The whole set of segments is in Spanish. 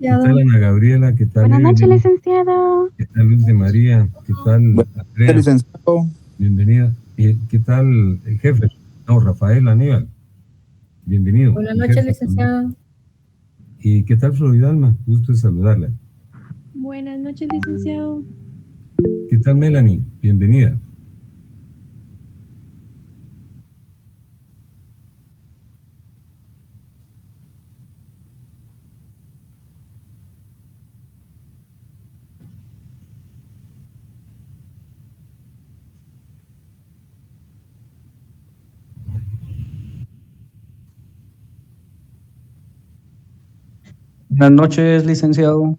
¿Qué tal, Ana Gabriela? ¿Qué tal, Buenas noches, Evelyn? licenciado. ¿Qué tal, Luz de María? ¿Qué tal, Buenas noches, Andrea? licenciado. Bienvenida. ¿Qué tal, el jefe? No, Rafael Aníbal. Bienvenido. Buenas el noches, jefe también. licenciado. ¿Y qué tal, Floridalma? Gusto de saludarla. Buenas noches, licenciado. ¿Qué tal, Melanie? Bienvenida. Buenas noches, licenciado.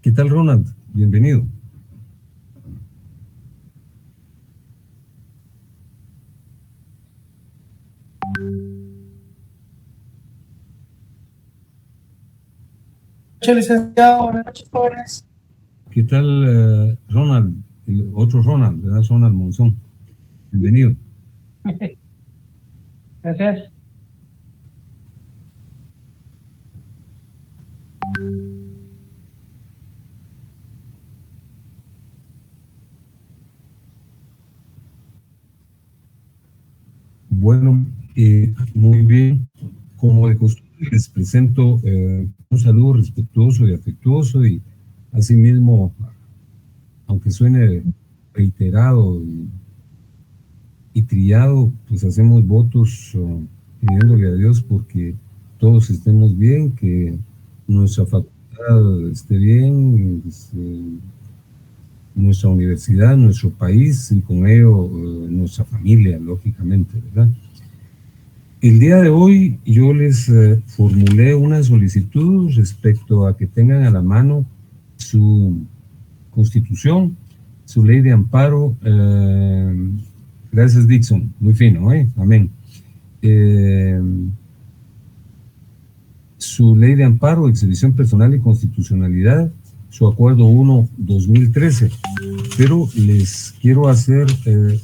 ¿Qué tal, Ronald? Bienvenido. Buenas noches, licenciado. Buenas noches, jóvenes. ¿Qué tal, Ronald? El otro Ronald, ¿verdad? Ronald Monzón. Bienvenido. Gracias. Bueno, muy bien. Como de costumbre, les presento un saludo respetuoso y afectuoso y asimismo, aunque suene reiterado y trillado, pues hacemos votos pidiéndole a Dios porque todos estemos bien, que nuestra facultad esté bien, nuestra universidad, nuestro país y con ello nuestra familia, lógicamente, ¿verdad? El día de hoy yo les formulé una solicitud respecto a que tengan a la mano su constitución, su ley de amparo. Gracias, Dixon. Muy fino, amén. Su ley de amparo, exhibición personal y constitucionalidad, su acuerdo 1-2013. Pero les quiero hacer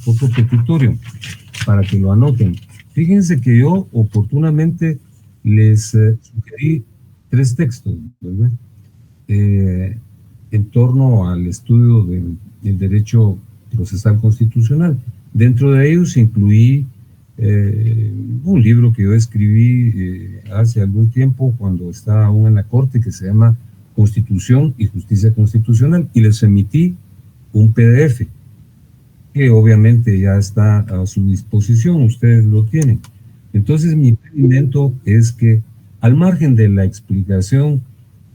otro petitorio para que lo anoten. Fíjense que yo oportunamente les sugerí 3 textos, ¿verdad? En torno al estudio del derecho procesal constitucional. Dentro de ellos incluí un libro que yo escribí hace algún tiempo cuando estaba aún en la Corte, que se llama Constitución y Justicia Constitucional, y les emití un PDF que obviamente ya está a su disposición, ustedes lo tienen. Entonces mi pedimento es que, al margen de la explicación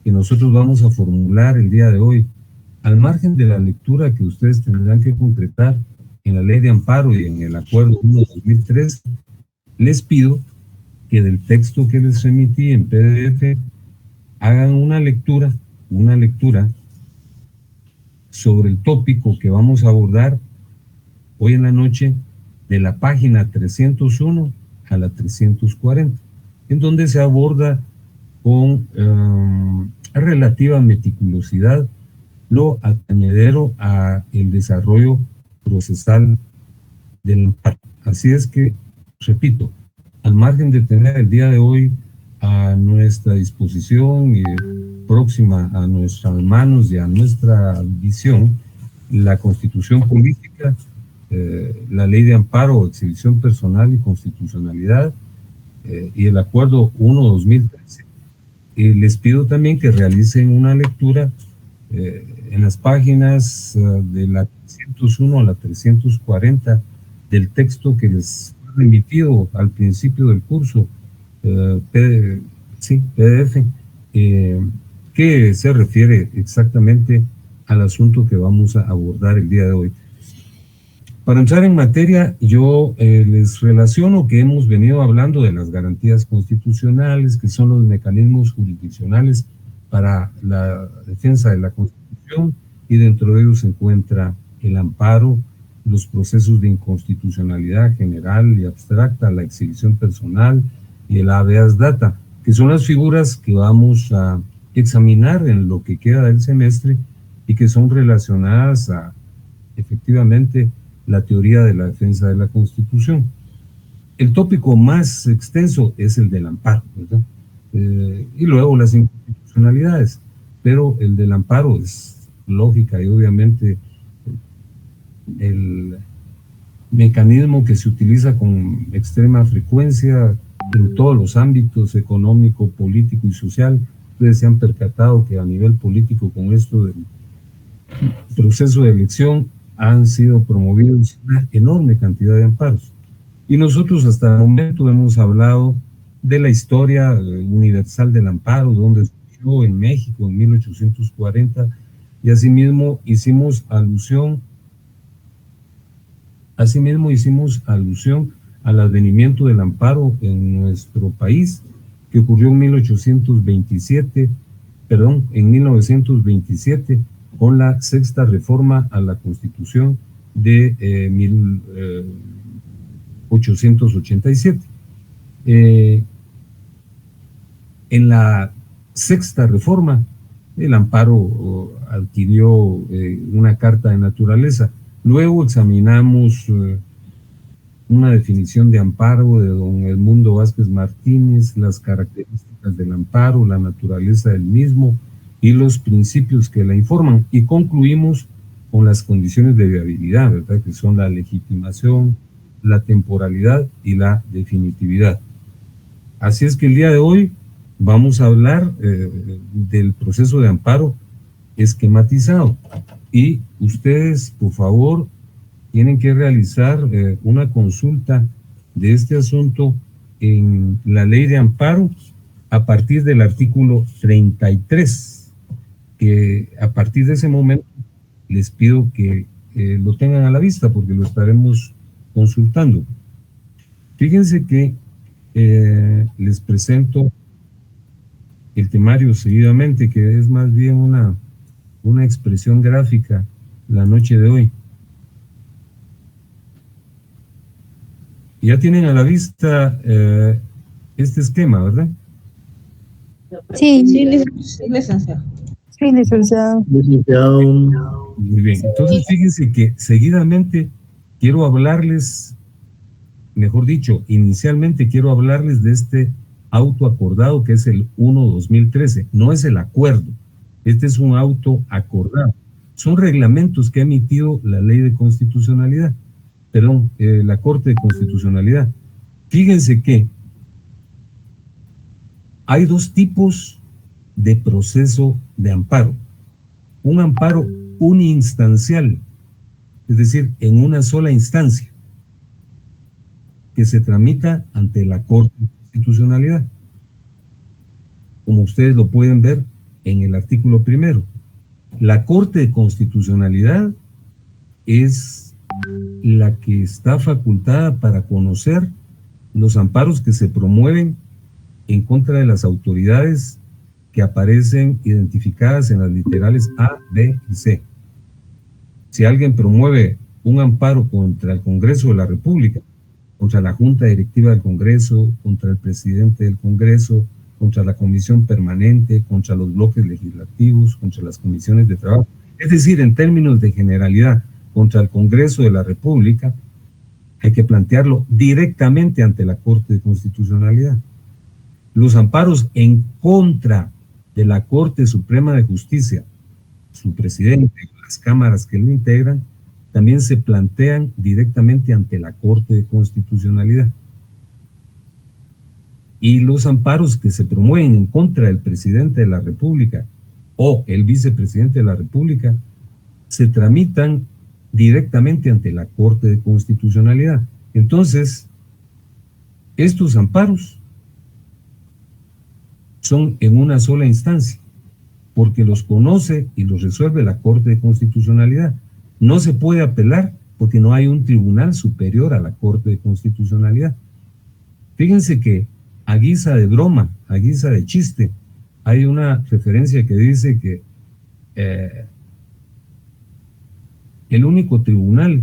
que nosotros vamos a formular el día de hoy, al margen de la lectura que ustedes tendrán que concretar en la ley de amparo y en el acuerdo 1-2003, les pido que del texto que les remití en PDF hagan una lectura sobre el tópico que vamos a abordar hoy en la noche, de la página 301 a la 340, en donde se aborda con relativa meticulosidad lo atañedero a el desarrollo procesal del amparo. Así es que, repito, al margen de tener el día de hoy a nuestra disposición y próxima a nuestras manos y a nuestra visión, la Constitución Política, la Ley de Amparo, Exhibición Personal y Constitucionalidad y el Acuerdo 1-2013, les pido también que realicen una lectura en las páginas de la 301 a la 340 del texto que les fue remitido al principio del curso, PDF, que se refiere exactamente al asunto que vamos a abordar el día de hoy. Para entrar en materia, yo les relaciono que hemos venido hablando de las garantías constitucionales, que son los mecanismos jurisdiccionales para la defensa de la Constitución, y dentro de ellos se encuentra el amparo, los procesos de inconstitucionalidad general y abstracta, la exhibición personal y el habeas data, que son las figuras que vamos a examinar en lo que queda del semestre y que son relacionadas a, efectivamente, la teoría de la defensa de la Constitución. El tópico más extenso es el del amparo, ¿verdad? y luego las inconstitucionalidades. Pero el del amparo es lógica y obviamente el mecanismo que se utiliza con extrema frecuencia en todos los ámbitos económico, político y social. Ustedes se han percatado que a nivel político con esto del proceso de elección han sido promovidos una enorme cantidad de amparos. Y nosotros hasta el momento hemos hablado de la historia universal del amparo, donde surgió en México en 1840, y asimismo hicimos alusión al advenimiento del amparo en nuestro país, que ocurrió en 1927, con la sexta reforma a la Constitución de 1887. En la sexta reforma, el amparo adquirió una carta de naturaleza. Luego examinamos una definición de amparo de don Edmundo Vázquez Martínez, las características del amparo, la naturaleza del mismo y los principios que la informan, y concluimos con las condiciones de viabilidad, ¿verdad?, que son la legitimación, la temporalidad y la definitividad. Así es que el día de hoy vamos a hablar del proceso de amparo esquematizado, y ustedes, por favor, tienen que realizar una consulta de este asunto en la ley de amparo a partir del artículo 33, que a partir de ese momento les pido que lo tengan a la vista porque lo estaremos consultando. Fíjense que les presento el temario seguidamente, que es más bien una expresión gráfica la noche de hoy. Ya tienen a la vista este esquema, ¿verdad? Sí, licenciado. sí, licenciado. Muy bien, entonces fíjense que seguidamente quiero hablarles, mejor dicho, inicialmente quiero hablarles de este auto acordado que es el 1/2013, no es el acuerdo, este es un auto acordado. Son reglamentos que ha emitido la Ley de Constitucionalidad, la Corte de Constitucionalidad. Fíjense que hay dos tipos de proceso de amparo. Un amparo uninstancial, es decir, en una sola instancia, que se tramita ante la Corte de Constitucionalidad, como ustedes lo pueden ver en el artículo 1. La Corte de Constitucionalidad es la que está facultada para conocer los amparos que se promueven en contra de las autoridades que aparecen identificadas en las literales A, B y C. Si alguien promueve un amparo contra el Congreso de la República, contra la Junta Directiva del Congreso, contra el presidente del Congreso, contra la Comisión Permanente, contra los bloques legislativos, contra las comisiones de trabajo, es decir, en términos de generalidad, contra el Congreso de la República, hay que plantearlo directamente ante la Corte de Constitucionalidad. Los amparos en contra de la Corte Suprema de Justicia, su presidente, las cámaras que lo integran, también se plantean directamente ante la Corte de Constitucionalidad. Y los amparos que se promueven en contra del presidente de la República o el vicepresidente de la República se tramitan directamente ante la Corte de Constitucionalidad. Entonces, estos amparos son en una sola instancia, porque los conoce y los resuelve la Corte de Constitucionalidad. No se puede apelar porque no hay un tribunal superior a la Corte de Constitucionalidad. Fíjense que a guisa de broma, a guisa de chiste, hay una referencia que dice que el único tribunal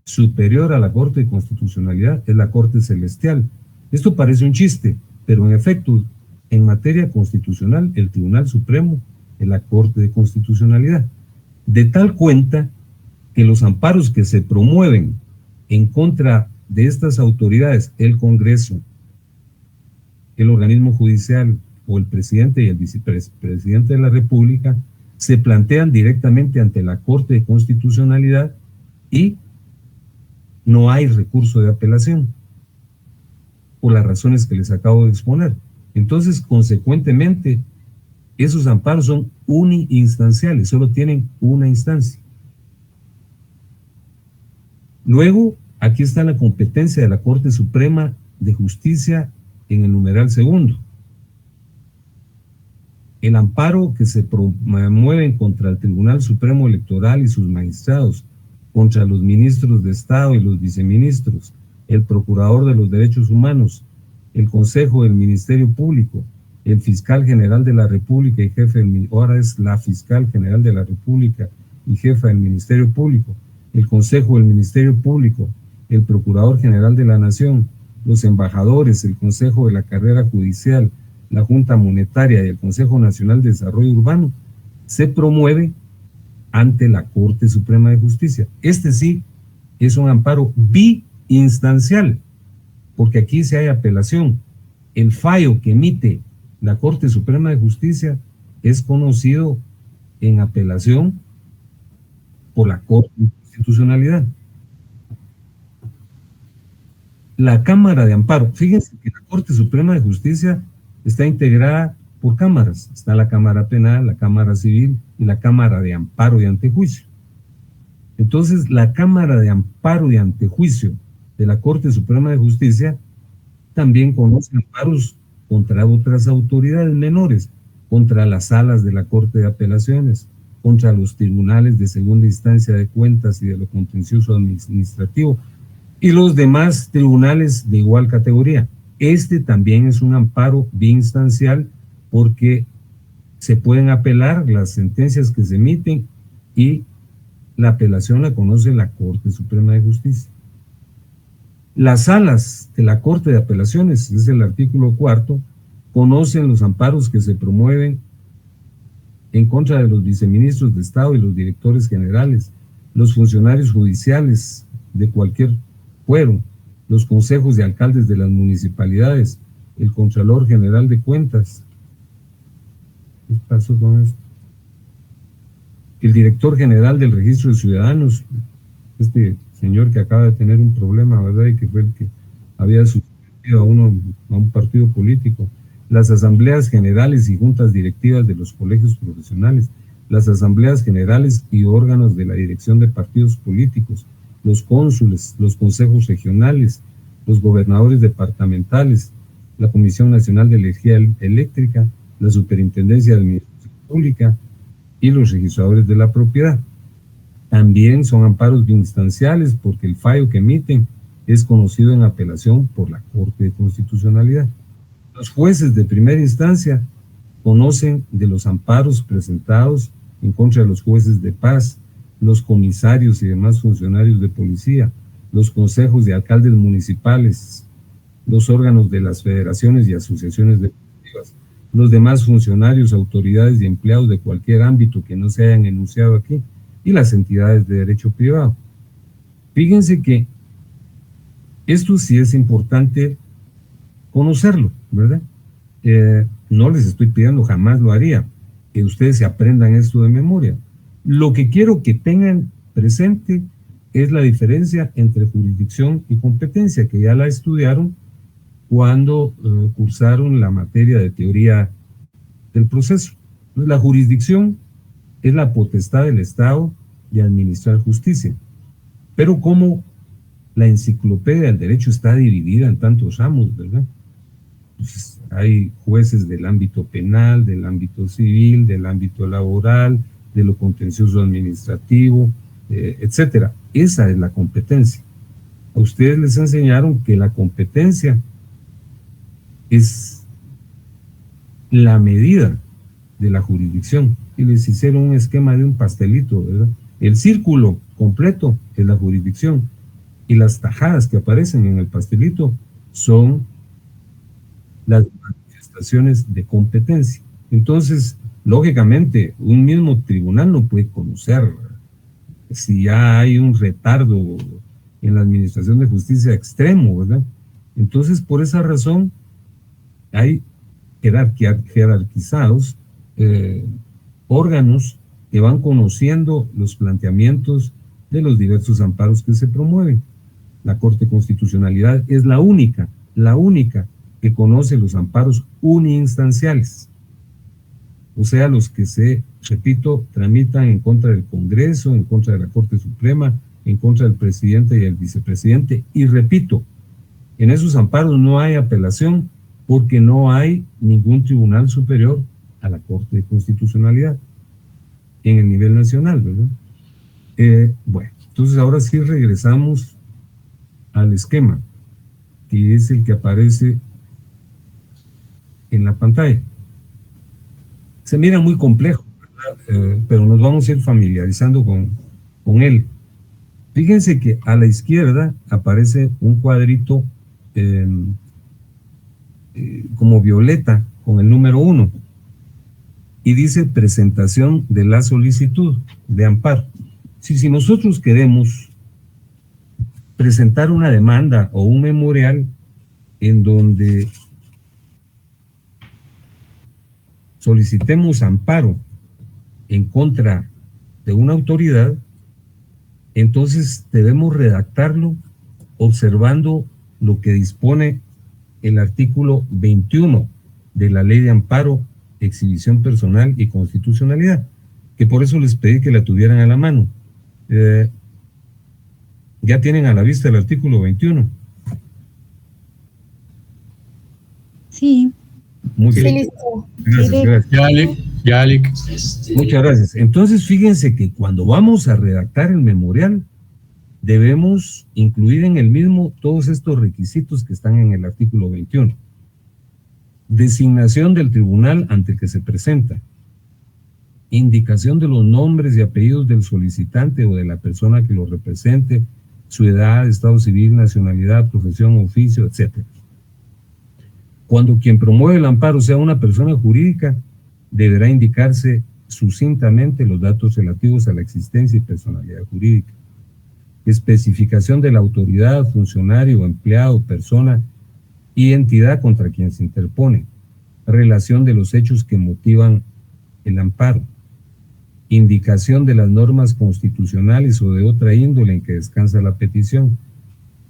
superior a la Corte de Constitucionalidad es la Corte Celestial. Esto parece un chiste, pero en efecto, en materia constitucional, el Tribunal Supremo es la Corte de Constitucionalidad. De tal cuenta que los amparos que se promueven en contra de estas autoridades, el Congreso, el organismo judicial, o el presidente y el vicepresidente de la República se plantean directamente ante la Corte de Constitucionalidad y no hay recurso de apelación por las razones que les acabo de exponer. Entonces, consecuentemente, esos amparos son uninstanciales, solo tienen una instancia. Luego, aquí está la competencia de la Corte Suprema de Justicia en el numeral segundo. El amparo que se promueven contra el Tribunal Supremo Electoral y sus magistrados, contra los ministros de Estado y los viceministros, el Procurador de los Derechos Humanos, el Consejo del Ministerio Público, el Fiscal General de la República y jefe ahora es la Fiscal General de la República y jefa del Ministerio Público, el Consejo del Ministerio Público, el Procurador General de la Nación, los embajadores, el Consejo de la Carrera Judicial, la Junta Monetaria y el Consejo Nacional de Desarrollo Urbano, se promueve ante la Corte Suprema de Justicia. Este sí es un amparo biinstancial, porque aquí sí hay apelación. El fallo que emite la Corte Suprema de Justicia es conocido en apelación por la Corte de Constitucionalidad. La Cámara de Amparo, fíjense que la Corte Suprema de Justicia está integrada por cámaras. Está la Cámara Penal, la Cámara Civil y la Cámara de Amparo y Antejuicio. Entonces, la Cámara de Amparo y Antejuicio de la Corte Suprema de Justicia también conoce amparos contra otras autoridades menores, contra las salas de la Corte de Apelaciones, contra los tribunales de segunda instancia de cuentas y de lo contencioso administrativo y los demás tribunales de igual categoría. Este también es un amparo biinstancial porque se pueden apelar las sentencias que se emiten y la apelación la conoce la Corte Suprema de Justicia. Las salas de la Corte de Apelaciones, es el artículo 4, conocen los amparos que se promueven en contra de los viceministros de Estado y los directores generales, los funcionarios judiciales de cualquier fuero, los consejos de alcaldes de las municipalidades, el Contralor General de Cuentas. ¿Qué pasó con esto? El director general del Registro de Ciudadanos, este señor que acaba de tener un problema, ¿verdad? Y que fue el que había suspendido a un partido político. Las asambleas generales y juntas directivas de los colegios profesionales, las asambleas generales y órganos de la dirección de partidos políticos, los cónsules, los consejos regionales, los gobernadores departamentales, la Comisión Nacional de Energía Eléctrica, la Superintendencia de Administración Pública y los registradores de la propiedad. También son amparos biinstanciales porque el fallo que emiten es conocido en apelación por la Corte de Constitucionalidad. Los jueces de primera instancia conocen de los amparos presentados en contra de los jueces de paz, los comisarios y demás funcionarios de policía, los consejos de alcaldes municipales, los órganos de las federaciones y asociaciones deportivas, los demás funcionarios, autoridades y empleados de cualquier ámbito que no se hayan enunciado aquí, y las entidades de derecho privado. Fíjense que esto sí es importante conocerlo, ¿verdad? No les estoy pidiendo, jamás lo haría, que ustedes se aprendan esto de memoria. Lo que quiero que tengan presente es la diferencia entre jurisdicción y competencia, que ya la estudiaron cuando cursaron la materia de teoría del proceso. La jurisdicción es la potestad del Estado de administrar justicia, pero como la enciclopedia del derecho está dividida en tantos ramos, ¿verdad? Pues hay jueces del ámbito penal, del ámbito civil, del ámbito laboral, de lo contencioso administrativo, etcétera. Esa es la competencia. A ustedes les enseñaron que la competencia es la medida de la jurisdicción y les hicieron un esquema de un pastelito, ¿verdad? El círculo completo es la jurisdicción y las tajadas que aparecen en el pastelito son las manifestaciones de competencia. Entonces, lógicamente, un mismo tribunal no puede conocer si ya hay un retardo en la administración de justicia extremo, ¿verdad? Entonces, por esa razón, hay jerarquizados, órganos que van conociendo los planteamientos de los diversos amparos que se promueven. La Corte de Constitucionalidad es la única que conoce los amparos uninstanciales, o sea, los que se, repito, tramitan en contra del Congreso, en contra de la Corte Suprema, en contra del presidente y el vicepresidente. Y repito, en esos amparos no hay apelación porque no hay ningún tribunal superior a la Corte de Constitucionalidad en el nivel nacional, ¿verdad? Bueno, entonces ahora sí regresamos al esquema, que es el que aparece en la pantalla. Se mira muy complejo, ¿verdad? Pero nos vamos a ir familiarizando con él. Fíjense que a la izquierda aparece un cuadrito como violeta con el número 1 y dice presentación de la solicitud de amparo. Si nosotros queremos presentar una demanda o un memorial en donde solicitemos amparo en contra de una autoridad, entonces debemos redactarlo observando lo que dispone el artículo 21 de la Ley de Amparo, Exhibición Personal y Constitucionalidad, que por eso les pedí que la tuvieran a la mano. Ya tienen a la vista el artículo 21. Sí. Muy bien. Sí, listo. Gracias, gracias. Ya, Alec. Muchas gracias. Entonces, fíjense que cuando vamos a redactar el memorial, debemos incluir en el mismo todos estos requisitos que están en el artículo 21. Designación del tribunal ante el que se presenta. Indicación de los nombres y apellidos del solicitante o de la persona que lo represente, su edad, estado civil, nacionalidad, profesión, oficio, etc. Cuando quien promueve el amparo sea una persona jurídica, deberá indicarse sucintamente los datos relativos a la existencia y personalidad jurídica. Especificación de la autoridad, funcionario, empleado, persona y entidad contra quien se interpone. Relación de los hechos que motivan el amparo. Indicación de las normas constitucionales o de otra índole en que descansa la petición.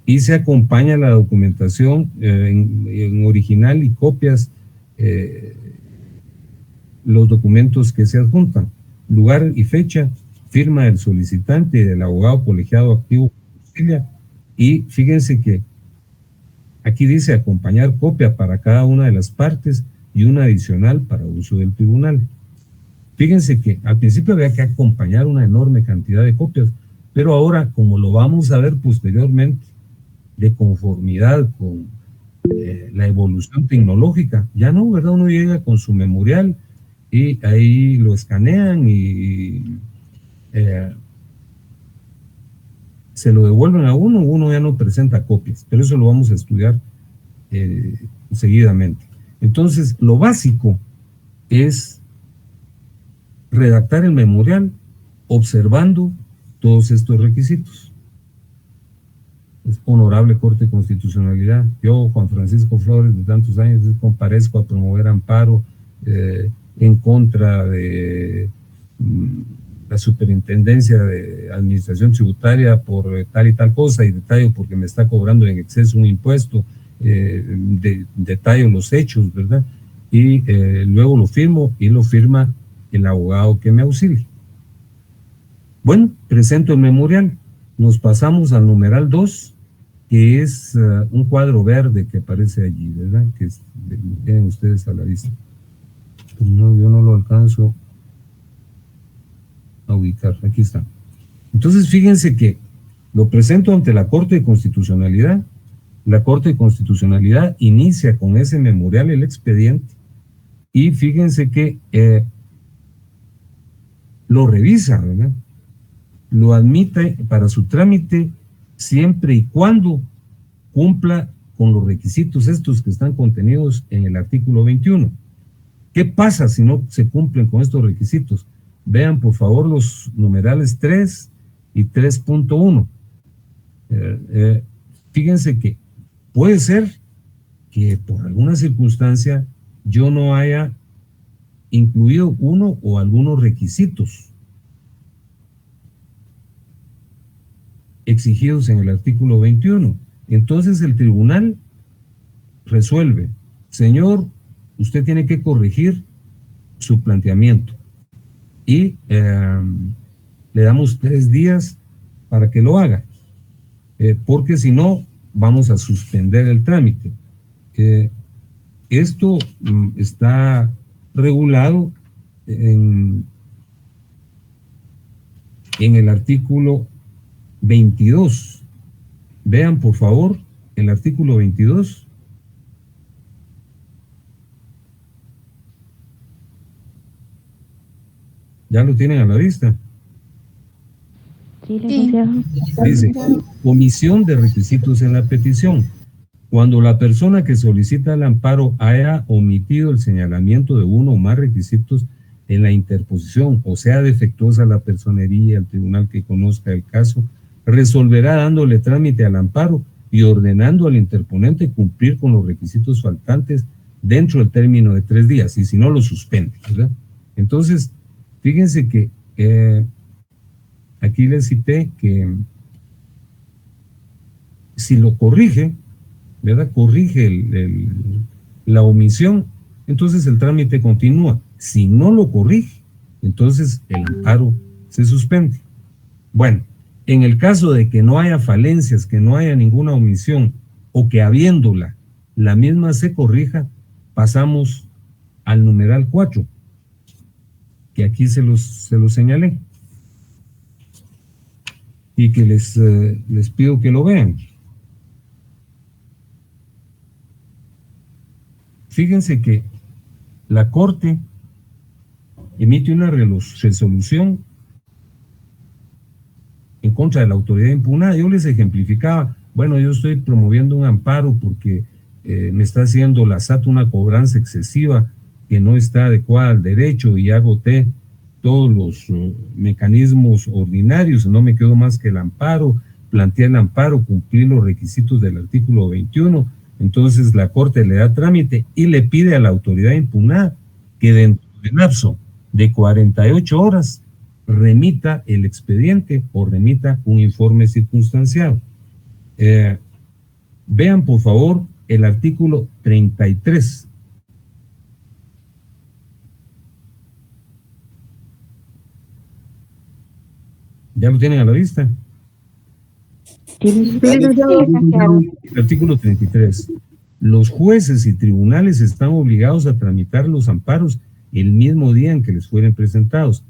Y se acompaña la documentación en original y copias los documentos que se adjuntan. Lugar y fecha, firma del solicitante y del abogado colegiado activo. Y fíjense que aquí dice acompañar copia para cada una de las partes y una adicional para uso del tribunal. Fíjense que al principio había que acompañar una enorme cantidad de copias, pero ahora, como lo vamos a ver posteriormente, de conformidad con la evolución tecnológica, ya no, ¿verdad? Uno llega con su memorial y ahí lo escanean y se lo devuelven a uno, uno ya no presenta copias, pero eso lo vamos a estudiar seguidamente. Entonces, lo básico es redactar el memorial observando todos estos requisitos. Honorable Corte de Constitucionalidad, yo, Juan Francisco Flores, de tantos años, comparezco a promover amparo en contra de la Superintendencia de Administración Tributaria por tal y tal cosa, y detallo porque me está cobrando en exceso un impuesto, detallo los hechos, ¿verdad? Y luego lo firmo y lo firma el abogado que me auxilie. Bueno, presento el memorial. Nos pasamos al numeral 2, que es un cuadro verde que aparece allí, ¿verdad? Que tienen ustedes a la vista. Pues no, yo no lo alcanzo a ubicar. Aquí está. Entonces, fíjense que lo presento ante la Corte de Constitucionalidad. La Corte de Constitucionalidad inicia con ese memorial el expediente y fíjense que lo revisa, ¿verdad? Lo admite para su trámite siempre y cuando cumpla con los requisitos estos que están contenidos en el artículo 21. ¿Qué pasa si no se cumplen con estos requisitos? Vean por favor los numerales 3 y 3.1. Fíjense que puede ser que por alguna circunstancia yo no haya incluido uno o algunos requisitos exigidos en el artículo 21. Entonces el tribunal resuelve: señor, usted tiene que corregir su planteamiento y le damos 3 días para que lo haga, porque si no, vamos a suspender el trámite. Esto está regulado en el artículo 22. Vean, por favor, el artículo 22. ¿Ya lo tienen a la vista? Sí, licenciado. Dice: omisión de requisitos en la petición. Cuando la persona que solicita el amparo haya omitido el señalamiento de uno o más requisitos en la interposición, o sea defectuosa la personería, el tribunal que conozca el caso resolverá dándole trámite al amparo y ordenando al interponente cumplir con los requisitos faltantes dentro del término de 3 días, y si no, lo suspende, ¿verdad? Entonces, fíjense que aquí les cité que si lo corrige, ¿verdad? Corrige la omisión, entonces el trámite continúa. Si no lo corrige, entonces el amparo se suspende. Bueno, en el caso de que no haya falencias, que no haya ninguna omisión, o que habiéndola, la misma se corrija, pasamos al numeral 4, que aquí se los señalé, y que les pido que lo vean. Fíjense que la Corte emite una resolución en contra de la autoridad impugnada. Yo les ejemplificaba: bueno, yo estoy promoviendo un amparo porque me está haciendo la SAT una cobranza excesiva que no está adecuada al derecho, y agoté todos los mecanismos ordinarios, no me quedó más que el amparo, planteé el amparo, cumplí los requisitos del artículo 21, entonces la Corte le da trámite y le pide a la autoridad impugnada que dentro del lapso de 48 horas remita el expediente o remita un informe circunstanciado. Vean, por favor, el artículo 33. ¿Ya lo tienen a la vista? Sí, El artículo 33. Los jueces y tribunales están obligados a tramitar los amparos el mismo día en que les fueren presentados.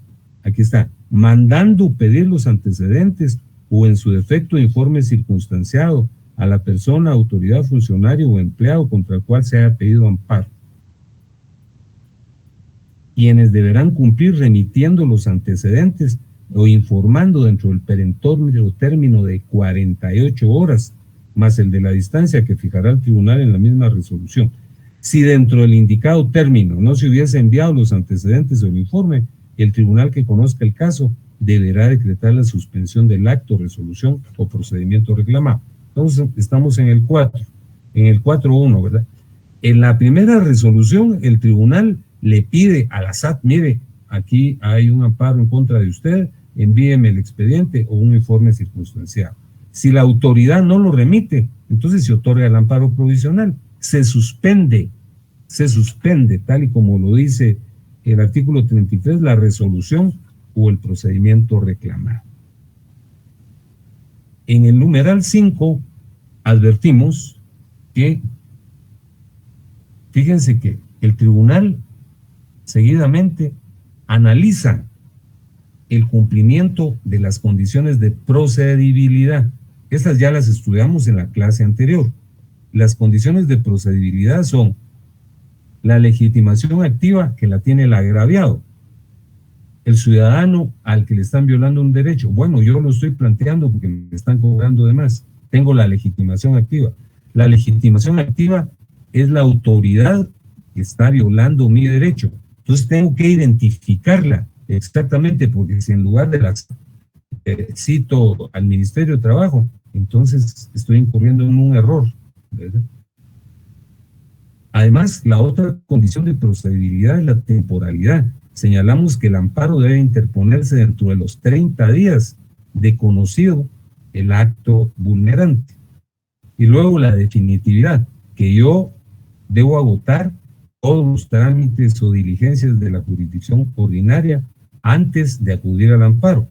Aquí está: mandando pedir los antecedentes o en su defecto informe circunstanciado a la persona, autoridad, funcionario o empleado contra el cual se haya pedido amparo, quienes deberán cumplir remitiendo los antecedentes o informando dentro del perentorio término de 48 horas, más el de la distancia que fijará el tribunal en la misma resolución. Si dentro del indicado término no se hubiese enviado los antecedentes o el informe, el tribunal que conozca el caso deberá decretar la suspensión del acto, resolución o procedimiento reclamado. Entonces, estamos en el 4, en el 4.1, ¿verdad? En la primera resolución, el tribunal le pide a la SAT: mire, aquí hay un amparo en contra de usted, envíeme el expediente o un informe circunstanciado. Si la autoridad no lo remite, entonces se otorga el amparo provisional. Se suspende, tal y como lo dice el artículo 33, la resolución o el procedimiento reclamado. En el numeral 5 advertimos que, fíjense que el tribunal seguidamente analiza el cumplimiento de las condiciones de procedibilidad. Estas ya las estudiamos en la clase anterior. Las condiciones de procedibilidad son la legitimación activa, que la tiene el agraviado, el ciudadano al que le están violando un derecho. Bueno, yo lo estoy planteando porque me están cobrando de más. Tengo la legitimación activa. La legitimación activa es la autoridad que está violando mi derecho. Entonces tengo que identificarla exactamente, porque si en lugar de las cito al Ministerio de Trabajo, entonces estoy incurriendo en un error, ¿verdad? Además, la otra condición de procedibilidad es la temporalidad. Señalamos que el amparo debe interponerse dentro de los 30 días de conocido el acto vulnerante. Y luego la definitividad, que yo debo agotar todos los trámites o diligencias de la jurisdicción ordinaria antes de acudir al amparo.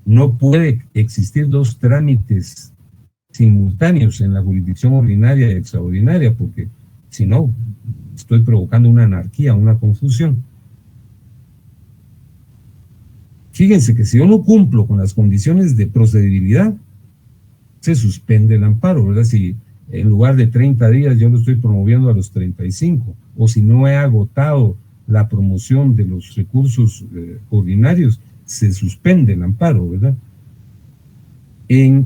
No puede existir dos trámites simultáneos en la jurisdicción ordinaria y extraordinaria, porque si no, estoy provocando una anarquía, una confusión. Fíjense que si yo no cumplo con las condiciones de procedibilidad, se suspende el amparo, ¿verdad? Si en lugar de 30 días yo lo estoy promoviendo a los 35, o si no he agotado la promoción de los recursos ordinarios, se suspende el amparo, ¿verdad? En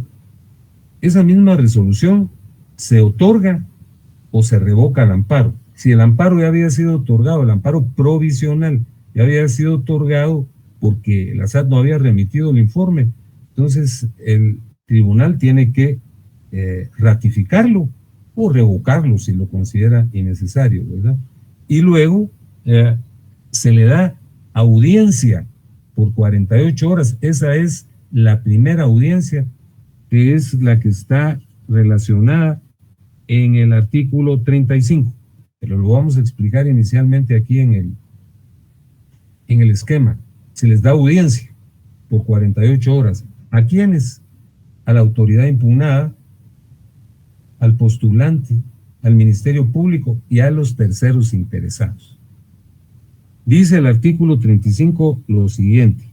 esa misma resolución se otorga o se revoca el amparo. Si el amparo ya había sido otorgado, el amparo provisional ya había sido otorgado porque la SAT no había remitido el informe, entonces el tribunal tiene que ratificarlo o revocarlo si lo considera innecesario, ¿verdad? Y luego se le da audiencia por 48 horas. Esa es la primera audiencia, que es la que está relacionada en el artículo 35, pero lo vamos a explicar inicialmente aquí en el esquema. Se les da audiencia por 48 horas. ¿A quiénes? A la autoridad impugnada, al postulante, al Ministerio Público y a los terceros interesados. Dice el artículo 35 lo siguiente: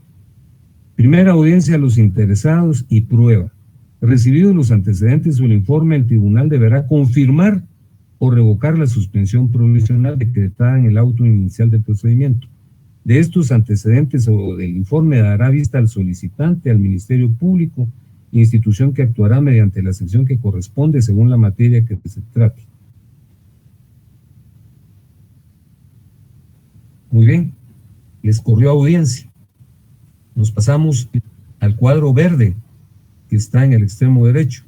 primera audiencia a los interesados y prueba. Recibidos los antecedentes o el informe, el tribunal deberá confirmar o revocar la suspensión provisional decretada en el auto inicial del procedimiento. De estos antecedentes o del informe dará vista al solicitante, al Ministerio Público, institución que actuará mediante la sección que corresponde según la materia que se trate. Muy bien, les corrió audiencia. Nos pasamos al cuadro verde que está en el extremo derecho.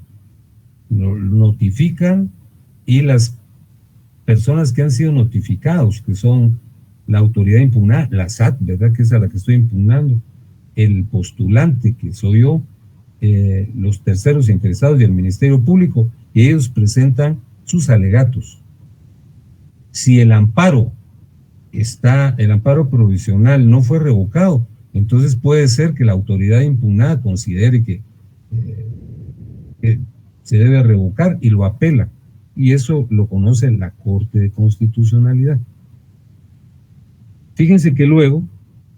Nos notifican y las personas que han sido notificados, que son la autoridad impugnada, la SAT, ¿verdad? Que es a la que estoy impugnando, el postulante, que soy yo, los terceros interesados y el Ministerio Público, y ellos presentan sus alegatos. Si el amparo provisional no fue revocado, entonces puede ser que la autoridad impugnada considere que se debe revocar y lo apela, y eso lo conoce la Corte de Constitucionalidad. Fíjense que luego,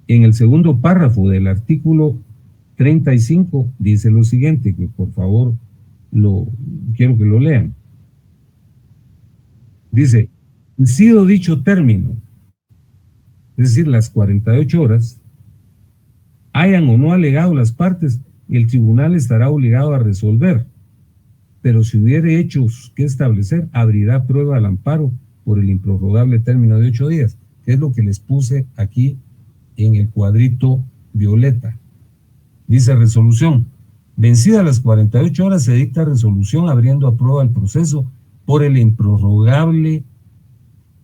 en el segundo párrafo del artículo 35, dice lo siguiente, que por favor quiero que lo lean. Dice: sido dicho término, es decir, las 48 horas, hayan o no alegado las partes, el tribunal estará obligado a resolver, pero si hubiere hechos que establecer, abrirá prueba al amparo por el improrrogable término de 8 días, que es lo que les puse aquí en el cuadrito violeta. Dice resolución: vencidas las 48 horas se dicta resolución abriendo a prueba el proceso por el improrrogable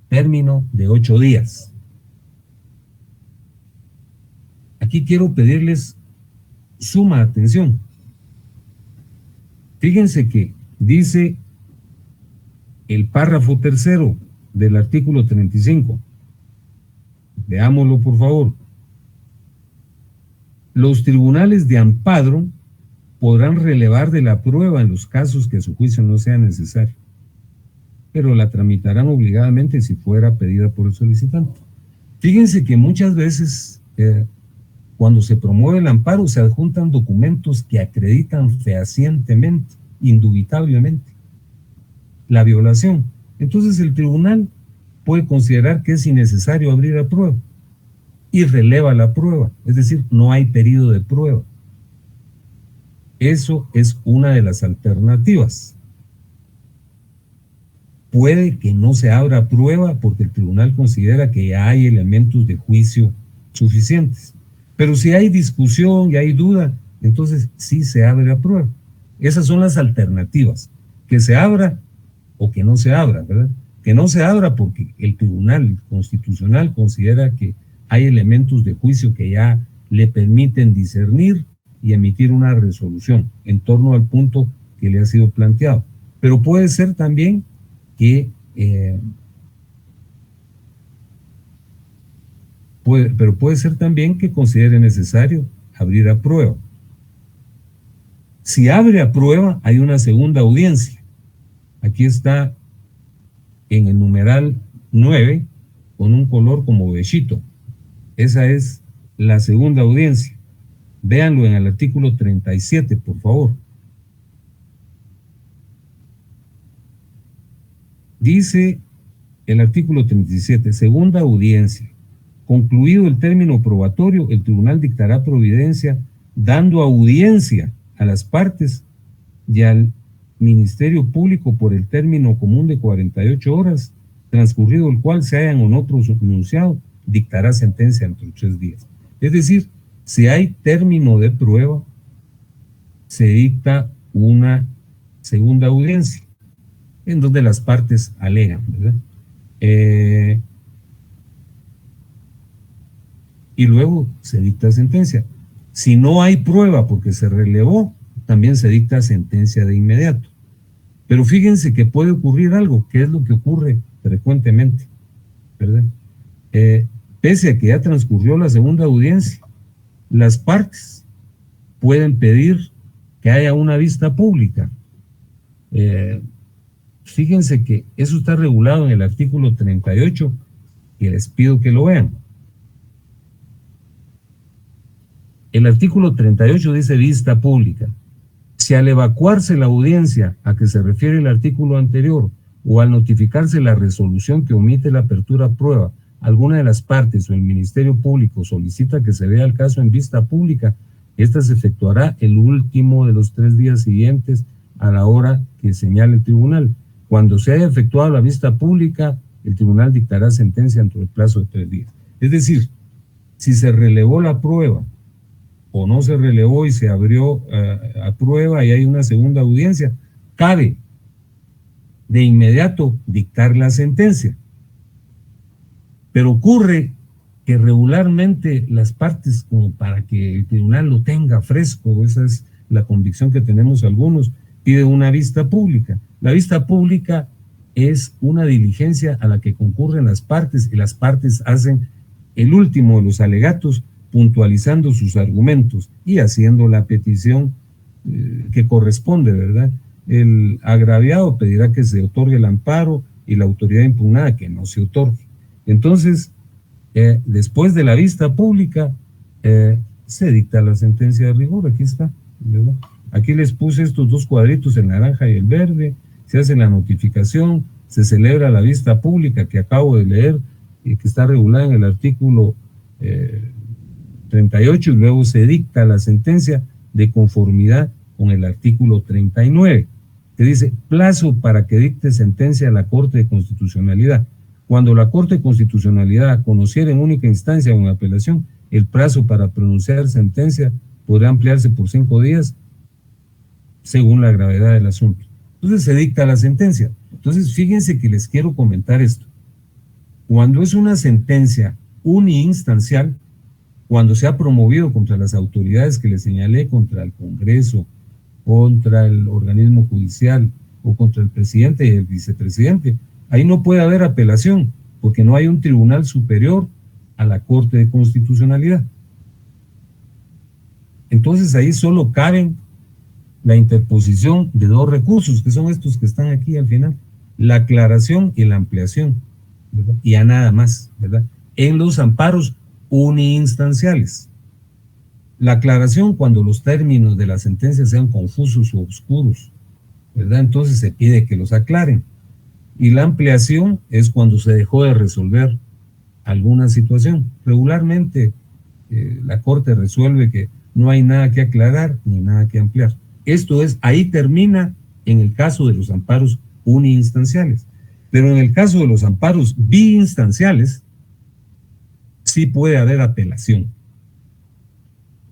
término de 8 días. Aquí quiero pedirles suma atención. Fíjense que dice el párrafo tercero del artículo 35. Veámoslo, por favor. Los tribunales de amparo podrán relevar de la prueba en los casos que a su juicio no sea necesario, pero la tramitarán obligadamente si fuera pedida por el solicitante. Fíjense que muchas veces cuando se promueve el amparo se adjuntan documentos que acreditan fehacientemente, indubitablemente, la violación. Entonces el tribunal puede considerar que es innecesario abrir a prueba y releva la prueba, es decir, no hay periodo de prueba. Eso es una de las alternativas. Puede que no se abra prueba porque el tribunal considera que ya hay elementos de juicio suficientes. Pero si hay discusión y hay duda, entonces sí se abre a prueba. Esas son las alternativas, que se abra o que no se abra, ¿verdad? que no se abra porque el Tribunal Constitucional considera que hay elementos de juicio que ya le permiten discernir y emitir una resolución en torno al punto que le ha sido planteado. Pero puede ser también que puede ser también que considere necesario abrir a prueba. Si abre a prueba, hay una segunda audiencia. Aquí está en el numeral 9, con un color como bechito. Esa es la segunda audiencia. Véanlo en el artículo 37, por favor. Dice el artículo 37, segunda audiencia. Concluido el término probatorio, el tribunal dictará providencia dando audiencia a las partes y al Ministerio Público por el término común de 48 horas, transcurrido el cual se hayan o no pronunciado, dictará sentencia entre 3 días. Es decir, si hay término de prueba, se dicta una segunda audiencia, en donde las partes alegan, ¿verdad? Y luego se dicta sentencia. Si no hay prueba porque se relevó, también se dicta sentencia de inmediato. Pero fíjense que puede ocurrir algo, que es lo que ocurre frecuentemente, ¿verdad? Pese a que ya transcurrió la segunda audiencia, las partes pueden pedir que haya una vista pública. Fíjense que eso está regulado en el artículo 38, y les pido que lo vean. El artículo 38 dice vista pública. Si al evacuarse la audiencia a que se refiere el artículo anterior o al notificarse la resolución que omite la apertura a prueba, alguna de las partes o el Ministerio Público solicita que se vea el caso en vista pública, esta se efectuará el último de los 3 días siguientes a la hora que señale el tribunal. Cuando se haya efectuado la vista pública, el tribunal dictará sentencia dentro del plazo de 3 días. Es decir, si se relevó la prueba o no se relevó y se abrió a prueba y hay una segunda audiencia, cabe de inmediato dictar la sentencia. Pero ocurre que regularmente las partes, como para que el tribunal lo tenga fresco, esa es la convicción que tenemos algunos, piden una vista pública. La vista pública es una diligencia a la que concurren las partes y las partes hacen el último de los alegatos, puntualizando sus argumentos y haciendo la petición que corresponde, ¿verdad? El agraviado pedirá que se otorgue el amparo y la autoridad impugnada que no se otorgue. Entonces, después de la vista pública, se dicta la sentencia de rigor. Aquí está, ¿verdad? Aquí les puse estos 2 cuadritos, el naranja y el verde. Se hace la notificación, se celebra la vista pública que acabo de leer y que está regulada en el artículo 38, y luego se dicta la sentencia de conformidad con el artículo 39, que dice plazo para que dicte sentencia a la Corte de Constitucionalidad. Cuando la Corte de Constitucionalidad conociera en única instancia o en apelación, el plazo para pronunciar sentencia podrá ampliarse por 5 días según la gravedad del asunto. Entonces se dicta la sentencia. Entonces fíjense que les quiero comentar esto. Cuando es una sentencia uniinstancial, cuando se ha promovido contra las autoridades que les señalé, contra el Congreso, contra el organismo judicial o contra el presidente y el vicepresidente, ahí no puede haber apelación, porque no hay un tribunal superior a la Corte de Constitucionalidad. Entonces ahí solo caben la interposición de 2 recursos, que son estos que están aquí al final, la aclaración y la ampliación, ¿verdad? Y a nada más, ¿verdad? En los amparos uniinstanciales. La aclaración cuando los términos de la sentencia sean confusos o oscuros, ¿verdad? Entonces se pide que los aclaren. Y la ampliación es cuando se dejó de resolver alguna situación. Regularmente la Corte resuelve que no hay nada que aclarar ni nada que ampliar. Esto es, ahí termina en el caso de los amparos uniinstanciales. Pero en el caso de los amparos biinstanciales, sí puede haber apelación,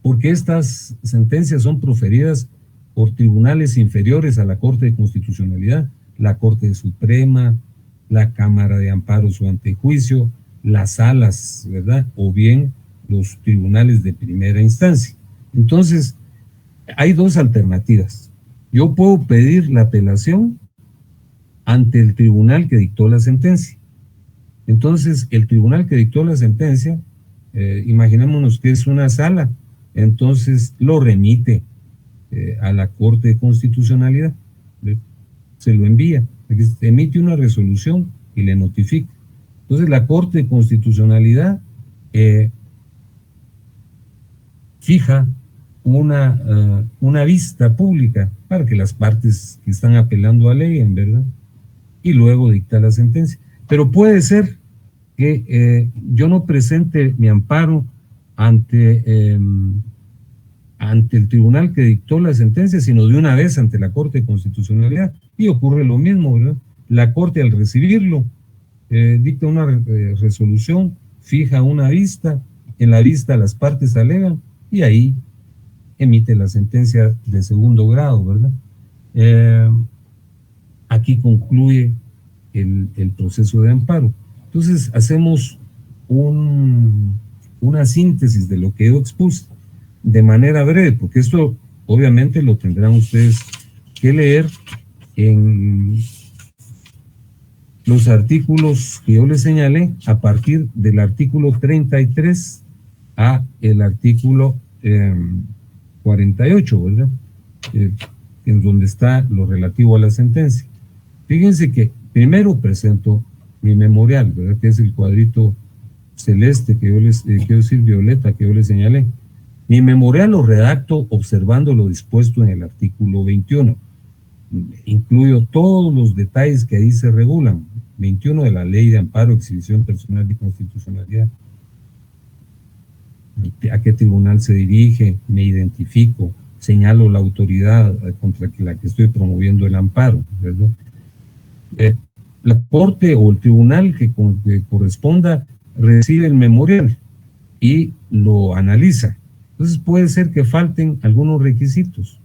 porque estas sentencias son proferidas por tribunales inferiores a la Corte de Constitucionalidad, la Corte Suprema, la Cámara de Amparos o Antejuicio, las salas, ¿verdad? O bien los tribunales de primera instancia. Entonces, hay dos alternativas. Yo puedo pedir la apelación ante el tribunal que dictó la sentencia. Entonces, el tribunal que dictó la sentencia, imaginémonos que es una sala, entonces lo remite a la Corte de Constitucionalidad, se lo envía, emite una resolución y le notifica. Entonces, la Corte de Constitucionalidad fija una vista pública para que las partes que están apelando aleguen, ¿verdad? Y luego dicta la sentencia. Pero puede ser que yo no presente mi amparo ante el tribunal que dictó la sentencia, sino de una vez ante la Corte de Constitucionalidad, y ocurre lo mismo, ¿verdad? La Corte, al recibirlo, dicta una resolución, fija una vista, en la vista las partes alegan, y ahí emite la sentencia de segundo grado, ¿verdad? Aquí concluye el proceso de amparo. Entonces, hacemos una síntesis de lo que yo expuse de manera breve, porque esto obviamente lo tendrán ustedes que leer en los artículos que yo les señalé, a partir del artículo 33 a el artículo 48, ¿verdad? En donde está lo relativo a la sentencia. Fíjense que primero presento mi memorial, ¿verdad? Que es el cuadrito celeste que yo les, quiero decir violeta, que yo les señalé. Mi memorial lo redacto observando lo dispuesto en el artículo 21. Incluyo todos los detalles que ahí se regulan. 21 de la Ley de Amparo, Exhibición Personal y Constitucionalidad. A qué tribunal se dirige, me identifico, señalo la autoridad contra la que estoy promoviendo el amparo, ¿verdad? La Corte o el tribunal que corresponda recibe el memorial y lo analiza. Entonces puede ser que falten algunos requisitos.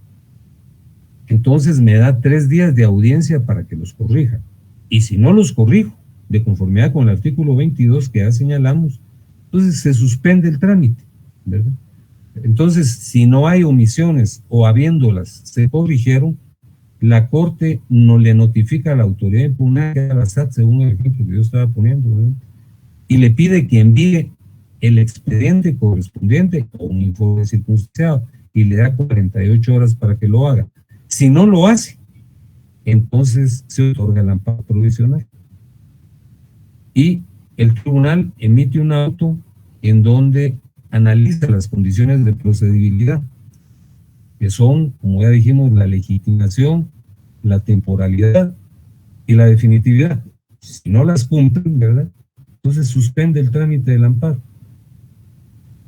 Entonces me da 3 días de audiencia para que los corrija. Y si no los corrijo, de conformidad con el artículo 22 que ya señalamos, entonces se suspende el trámite, ¿verdad? Entonces, si no hay omisiones o habiéndolas se corrigieron, la Corte no le notifica a la autoridad impugnaria, a la SAT, según el ejemplo que yo estaba poniendo, ¿verdad? Y le pide que envíe el expediente correspondiente o un informe circunstanciado y le da 48 horas para que lo haga. Si no lo hace, entonces se otorga el amparo provisional. Y el tribunal emite un auto en donde analiza las condiciones de procedibilidad, que son, como ya dijimos, la legitimación, la temporalidad y la definitividad. Si no las cumplen, ¿verdad? Entonces suspende el trámite del amparo.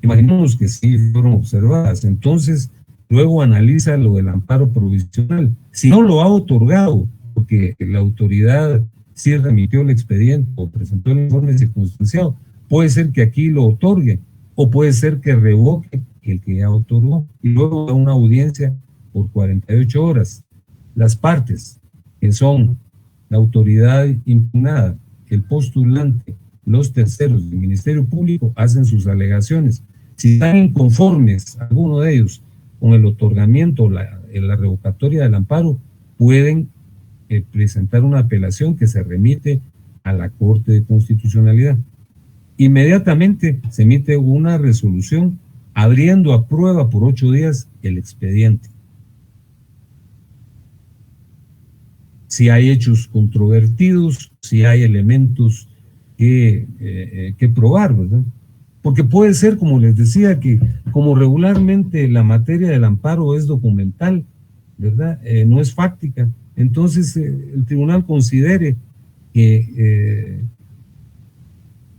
Imaginemos que sí fueron observadas, entonces luego analiza lo del amparo provisional. Si no lo ha otorgado, porque la autoridad sí remitió el expediente o presentó el informe circunstanciado, puede ser que aquí lo otorgue, o puede ser que revoque el que ya otorgó, y luego da una audiencia por 48 horas. Las partes, que son la autoridad impugnada, el postulante, los terceros, el Ministerio Público, hacen sus alegaciones. Si están inconformes, alguno de ellos, con el otorgamiento, la revocatoria del amparo, pueden presentar una apelación que se remite a la Corte de Constitucionalidad. Inmediatamente se emite una resolución abriendo a prueba por 8 días el expediente. Si hay hechos controvertidos, si hay elementos que probar, ¿verdad? Porque puede ser, como les decía, que como regularmente la materia del amparo es documental, ¿verdad? No es fáctica. Entonces el tribunal considere que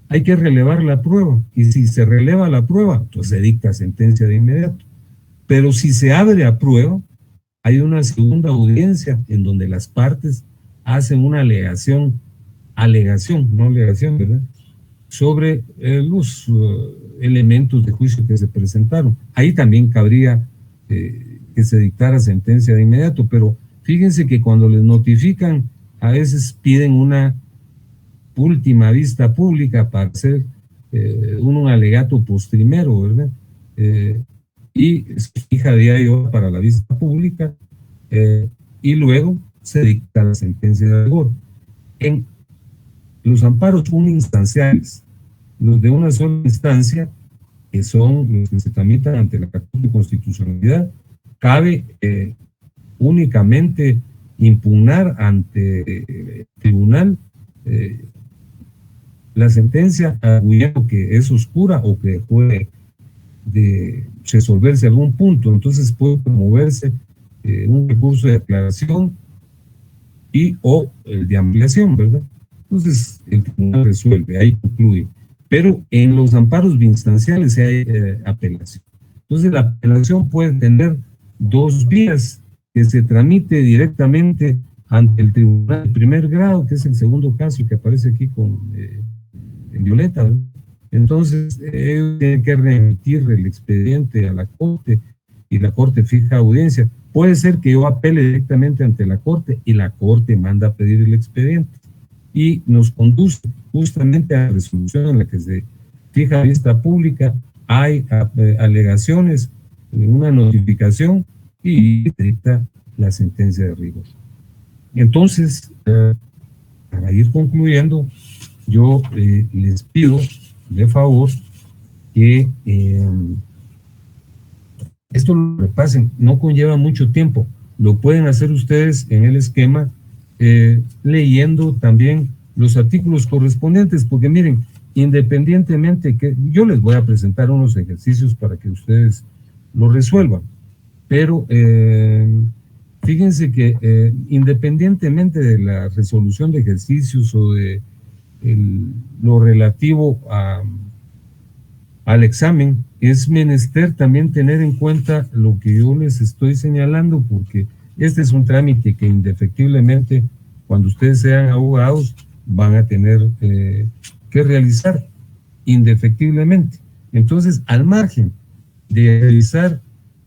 hay que relevar la prueba, y si se releva la prueba, pues se dicta sentencia de inmediato. Pero si se abre a prueba, hay una segunda audiencia en donde las partes hacen una alegación, ¿verdad?, sobre los elementos de juicio que se presentaron. Ahí también cabría que se dictara sentencia de inmediato, pero fíjense que cuando les notifican, a veces piden una última vista pública para hacer un alegato postrimero, ¿verdad? Y se fija día y hora para la vista pública y luego se dicta la sentencia de rigor. En los amparos uninstanciales, los de una sola instancia, que son los que se tramitan ante la Corte de Constitucionalidad, cabe únicamente impugnar ante el tribunal la sentencia, arguyendo que es oscura o que puede resolverse algún punto. Entonces puede promoverse un recurso de aclaración y o el de ampliación, ¿verdad? Entonces el tribunal resuelve, ahí concluye. Pero en los amparos biinstanciales hay apelación. Entonces la apelación puede tener dos vías: que se tramite directamente ante el tribunal de primer grado, que es el segundo caso que aparece aquí en violeta, ¿verdad? Entonces ellos tienen que remitir el expediente a la Corte y la Corte fija audiencia. Puede ser que yo apele directamente ante la Corte y la Corte manda a pedir el expediente y nos conduce justamente a la resolución en la que se fija vista pública, hay alegaciones, una notificación y se dicta la sentencia de rigor. Entonces, para ir concluyendo, yo les pido de favor que esto lo repasen, no conlleva mucho tiempo, lo pueden hacer ustedes en el esquema leyendo también los artículos correspondientes, porque miren, independientemente que yo les voy a presentar unos ejercicios para que ustedes lo resuelvan, pero fíjense que independientemente de la resolución de ejercicios o de lo relativo al examen, es menester también tener en cuenta lo que yo les estoy señalando, porque este es un trámite que indefectiblemente, cuando ustedes sean abogados, van a tener que realizar indefectiblemente. Entonces, al margen de realizar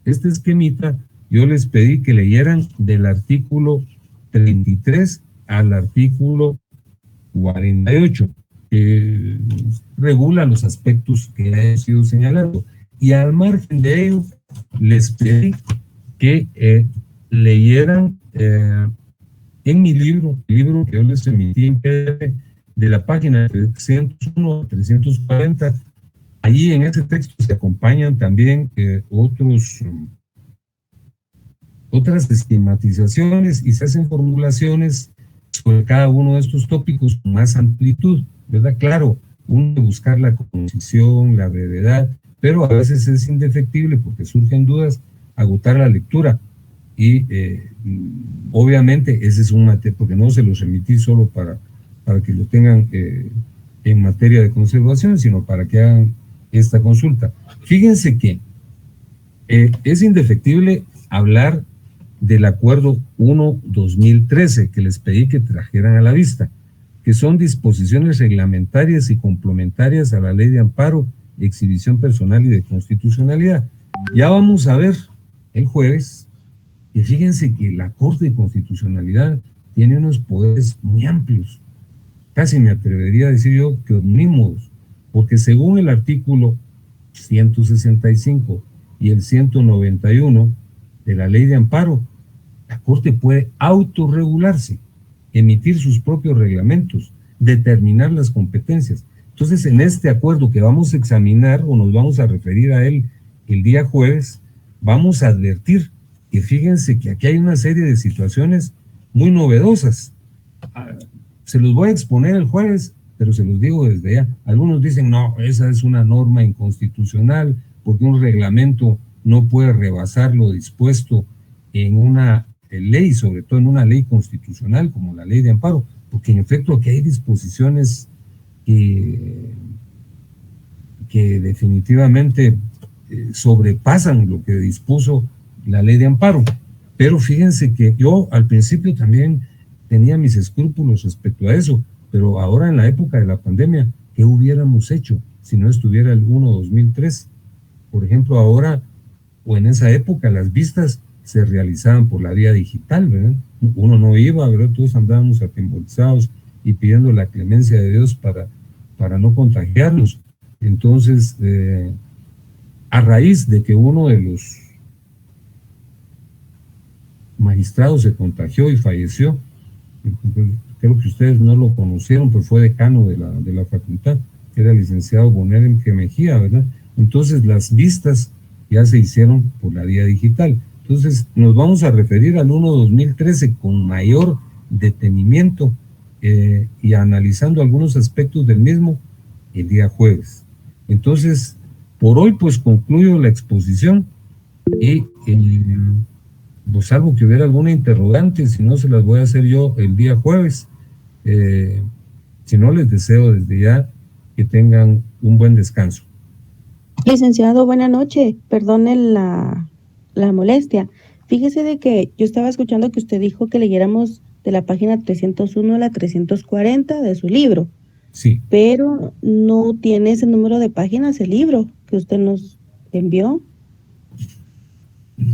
este esquemita, yo les pedí que leyeran del artículo 33 al artículo 48, que regula los aspectos que he sido señalando. Y al margen de ello, les pedí que leyeran en mi libro, el libro que yo les emití en PDF, de la página 301 a 340, allí en ese texto se acompañan también otras esquematizaciones y se hacen formulaciones sobre cada uno de estos tópicos con más amplitud, ¿verdad? Claro, uno debe buscar la concisión, la brevedad, pero a veces es indefectible porque surgen dudas, agotar la lectura. Y obviamente ese es un material, porque no se los remití solo para que lo tengan en materia de conservación, sino para que hagan esta consulta. Fíjense que es indefectible hablar del Acuerdo 1-2013 que les pedí que trajeran a la vista, que son disposiciones reglamentarias y complementarias a la Ley de Amparo, Exhibición Personal y de Constitucionalidad. Ya vamos a ver el jueves, y fíjense que la Corte de Constitucionalidad tiene unos poderes muy amplios, casi me atrevería a decir yo que omnímodos, porque según el artículo 165 y el 191 de la Ley de Amparo, la Corte puede autorregularse, emitir sus propios reglamentos, determinar las competencias. Entonces, en este acuerdo que vamos a examinar o nos vamos a referir a él el día jueves, vamos a advertir que fíjense que aquí hay una serie de situaciones muy novedosas. Se los voy a exponer el jueves, pero se los digo desde ya. Algunos dicen, no, esa es una norma inconstitucional, porque un reglamento no puede rebasar lo dispuesto en una ley, sobre todo en una ley constitucional como la Ley de Amparo, porque en efecto aquí hay disposiciones que definitivamente sobrepasan lo que dispuso la Ley de Amparo. Pero fíjense que yo al principio también tenía mis escrúpulos respecto a eso, pero ahora en la época de la pandemia, ¿qué hubiéramos hecho si no estuviera el 1-2003? Por ejemplo, ahora o en esa época las vistas se realizaban por la vía digital, ¿verdad? Uno no iba, ¿verdad? Todos andábamos atembolizados y pidiendo la clemencia de Dios para no contagiarnos. Entonces, a raíz de que uno de los magistrados se contagió y falleció, creo que ustedes no lo conocieron, pero fue decano de la facultad, que era el licenciado Bonel Mejía, ¿verdad? Entonces las vistas ya se hicieron por la vía digital. Entonces nos vamos a referir al 1/2013 con mayor detenimiento y analizando algunos aspectos del mismo el día jueves. Entonces, por hoy pues concluyo la exposición y pues salvo que hubiera alguna interrogante, si no se las voy a hacer yo el día jueves. Si no, les deseo desde ya que tengan un buen descanso. Licenciado, buena noche. Perdone la molestia. Fíjese de que yo estaba escuchando que usted dijo que leyéramos de la página 301 a la 340 de su libro, Sí. pero no tiene ese número de páginas el libro que usted nos envió.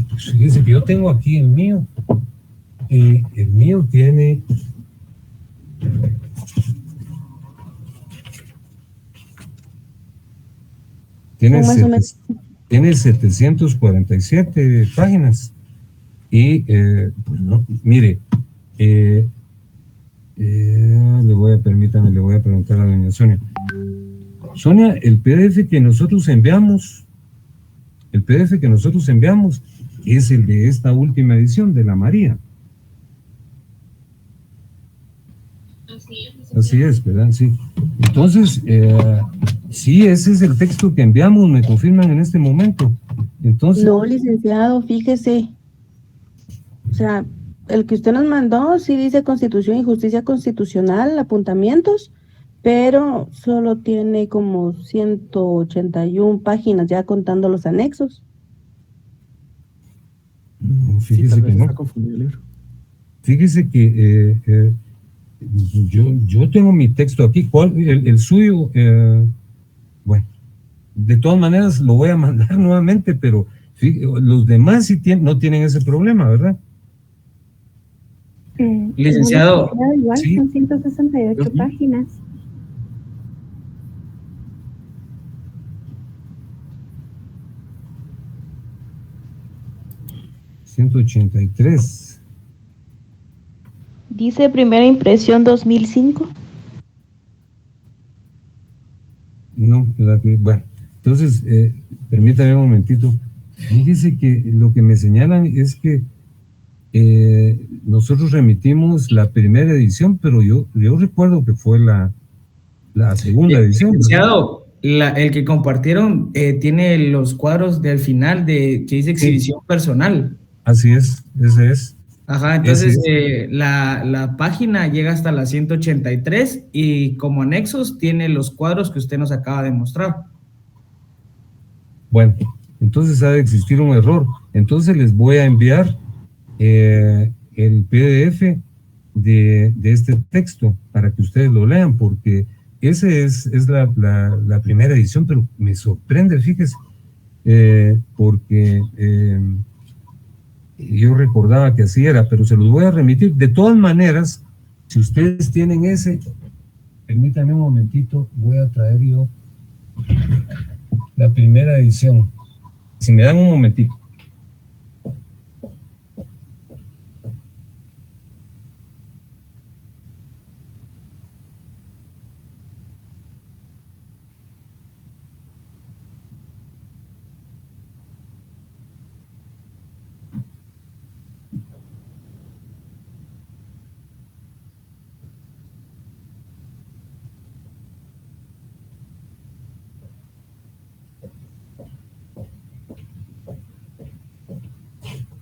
Pues fíjense que yo tengo aquí el mío. El mío tiene... Tiene 747 páginas. Y, pues no, mire, le voy a preguntar a doña Sonia. Sonia, el PDF que nosotros enviamos es el de esta última edición de la María. Así es, ¿verdad? Sí. Entonces, sí, ese es el texto que enviamos, me confirman en este momento. Entonces, No, licenciado, fíjese. O sea, el que usted nos mandó sí dice Constitución y Justicia Constitucional, apuntamientos, pero solo tiene como 181 páginas, ya contando los anexos. fíjese que no. Fíjese que yo tengo mi texto aquí. ¿Cuál? El suyo, bueno, de todas maneras lo voy a mandar nuevamente, pero los demás sí no tienen ese problema, ¿verdad? Licenciado, Igual sí. son 168 páginas. $183. Dice primera impresión 2005. No, bueno, entonces, permítame un momentito. Fíjese que lo que me señalan es que nosotros remitimos la primera edición, pero yo recuerdo que fue la segunda edición. licenciado, el que compartieron tiene los cuadros del final que dice exhibición personal. Así es, ese es. Ajá, entonces la página llega hasta la 183 y como anexos tiene los cuadros que usted nos acaba de mostrar. Bueno, entonces ha de existir un error. Entonces les voy a enviar el PDF de este texto para que ustedes lo lean, porque ese es la primera edición, pero me sorprende, fíjese, porque yo recordaba que así era, pero se los voy a remitir. De todas maneras, si ustedes tienen ese, permítanme un momentito, voy a traer yo la primera edición. Si me dan un momentito.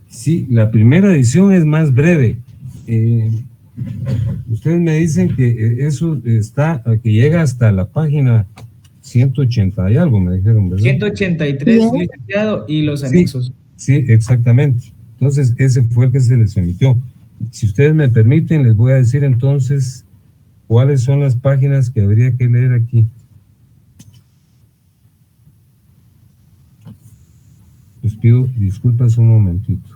Sí, la primera edición es más breve. Ustedes me dicen que eso que llega hasta la página 180 y algo, me dijeron, ¿verdad? 183, licenciado, y los anexos. Sí, exactamente. Entonces, ese fue el que se les emitió. Si ustedes me permiten, les voy a decir entonces cuáles son las páginas que habría que leer aquí. Les pido disculpas un momentito.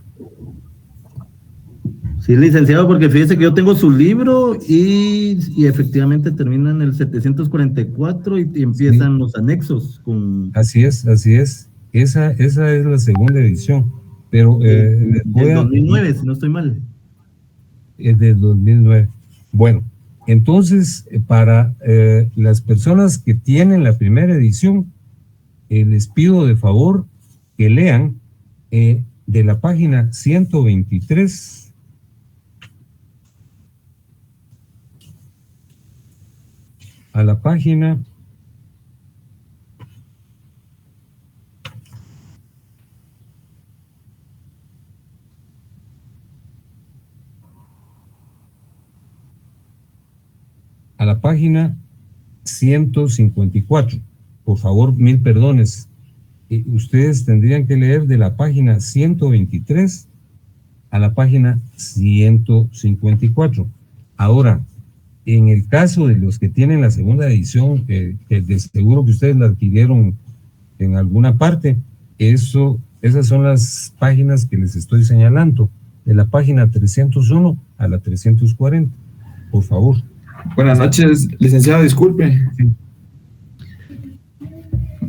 Sí, licenciado, porque fíjese que yo tengo su libro y efectivamente termina en el 744 y empiezan los anexos con... Así es, así es. Esa es la segunda edición. Pero del voy a... 2009, si no estoy mal. Es del 2009. Bueno, entonces, para las personas que tienen la primera edición, les pido de favor que lean de la página 123 a la página 154. Por favor, 1000 perdones. Ustedes tendrían que leer de la página 123 a la página 154. Ahora, en el caso de los que tienen la segunda edición, que de seguro que ustedes la adquirieron en alguna parte, esas son las páginas que les estoy señalando, de la página 301 a la 340. Por favor. Buenas noches, licenciado, disculpe. Sí.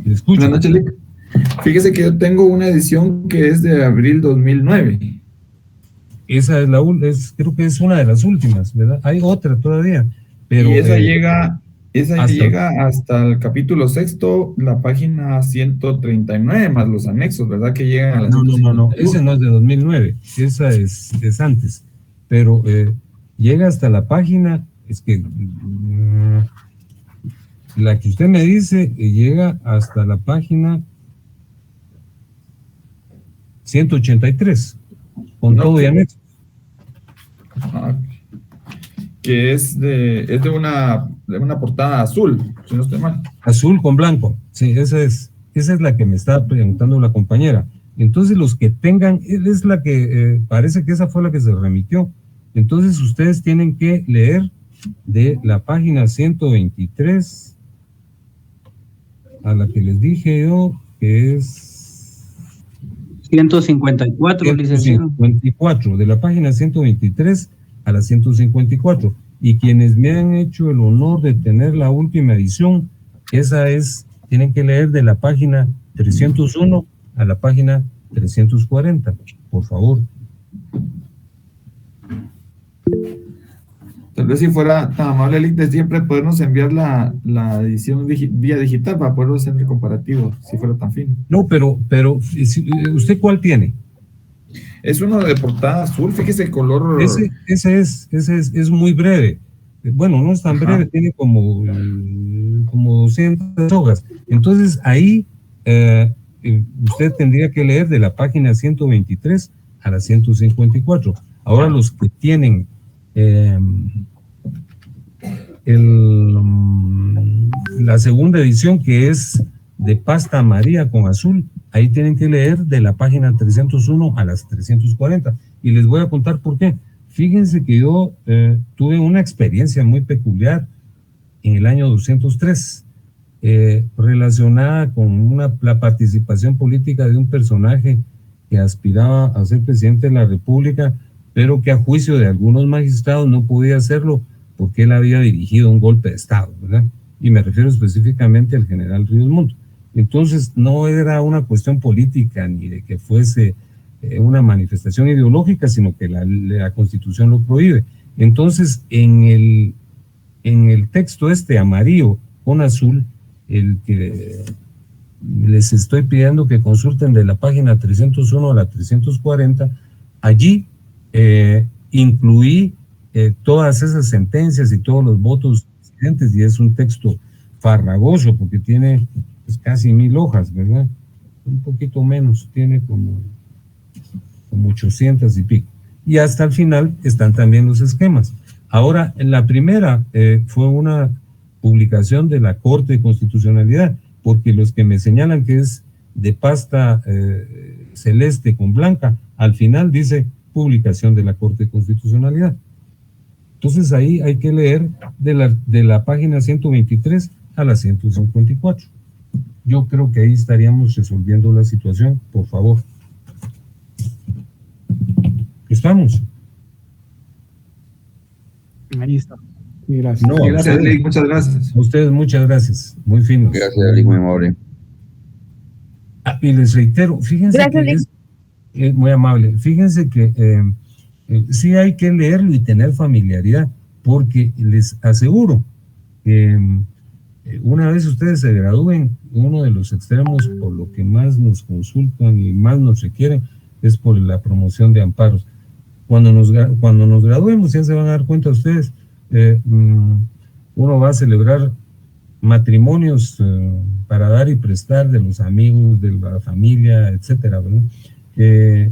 Le escucho. Buenas noches, Lic. Fíjese que yo tengo una edición que es de abril 2009. Esa es creo que es una de las últimas, ¿verdad? Hay otra todavía, pero... Y esa llega hasta el capítulo 6, la página 139, más los anexos, ¿verdad? Que llegan a la... No, ese no es de 2009, esa es antes, pero llega hasta la página, es que la que usted me dice llega hasta la página 183, con todo y anexo. Que es de una portada azul, si no estoy mal. Azul con blanco, sí, esa es la que me estaba preguntando la compañera. Entonces los que tengan, es la que parece que esa fue la que se remitió. Entonces ustedes tienen que leer de la página 123 a la que les dije yo, que es 154, licenciado. 154, de la página 123 a la 154. Y quienes me han hecho el honor de tener la última edición, tienen que leer de la página 301 a la página 340, por favor. Tal vez si fuera tan amable, Lic, de siempre podernos enviar la edición vía digital para poderlo hacer el comparativo, si fuera tan fino. No, pero ¿usted cuál tiene? Es uno de portada azul, fíjese el color. Ese es muy breve. Bueno, no es tan breve, tiene como 200 hojas. Entonces ahí usted tendría que leer de la página 123 a la 154. Ahora los que tienen la segunda edición, que es de pasta amarilla con azul, ahí tienen que leer de la página 301 a las 340. Y les voy a contar por qué. Fíjense que yo tuve una experiencia muy peculiar en el año 203, relacionada con la participación política de un personaje que aspiraba a ser presidente de la República, pero que a juicio de algunos magistrados no podía hacerlo porque él había dirigido un golpe de Estado, ¿verdad? Y me refiero específicamente al general Ríos Montt. Entonces no era una cuestión política ni de que fuese una manifestación ideológica, sino que la Constitución lo prohíbe. Entonces en el texto amarillo con azul, el que les estoy pidiendo que consulten de la página 301 a la 340, allí incluí todas esas sentencias y todos los votos presidentes, y es un texto farragoso porque tiene pues, casi 1000 hojas, ¿verdad? Un poquito menos, tiene como 800 y pico. Y hasta el final están también los esquemas. Ahora, la primera fue una publicación de la Corte de Constitucionalidad, porque los que me señalan que es de pasta celeste con blanca, al final dice publicación de la Corte de Constitucionalidad. Entonces ahí hay que leer de la página 123 a la 154. Yo creo que ahí estaríamos resolviendo la situación, por favor. ¿Estamos? Ahí está. Sí, gracias. No, Gracias, Lick, muchas gracias. a ustedes muchas gracias, muy finos. Gracias, Lick, muy amable. Y les reitero, fíjense Gracias, que Lick. es muy amable, fíjense que sí hay que leerlo y tener familiaridad, porque les aseguro que una vez ustedes se gradúen, uno de los extremos por lo que más nos consultan y más nos requieren es por la promoción de amparos. Cuando nos graduemos, ya se van a dar cuenta ustedes, uno va a celebrar matrimonios para dar y prestar de los amigos, de la familia, etcétera, ¿verdad?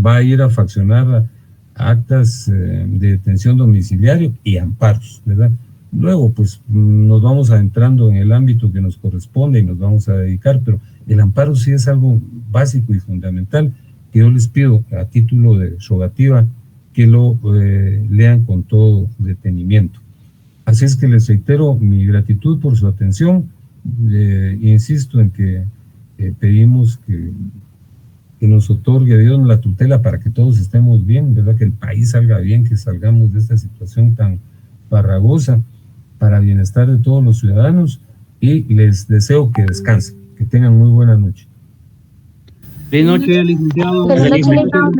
Va a ir a faccionar actas de detención domiciliario y amparos, ¿verdad? Luego, pues, nos vamos adentrando en el ámbito que nos corresponde y nos vamos a dedicar, pero el amparo sí es algo básico y fundamental que yo les pido a título de rogativa que lo lean con todo detenimiento. Así es que les reitero mi gratitud por su atención. Insisto en que pedimos que nos otorgue Dios la tutela para que todos estemos bien, ¿verdad? Que el país salga bien, que salgamos de esta situación tan farragosa para bienestar de todos los ciudadanos, y les deseo que descansen, que tengan muy buena noche. Buenas noches, licenciado. Buenas noches, licenciado.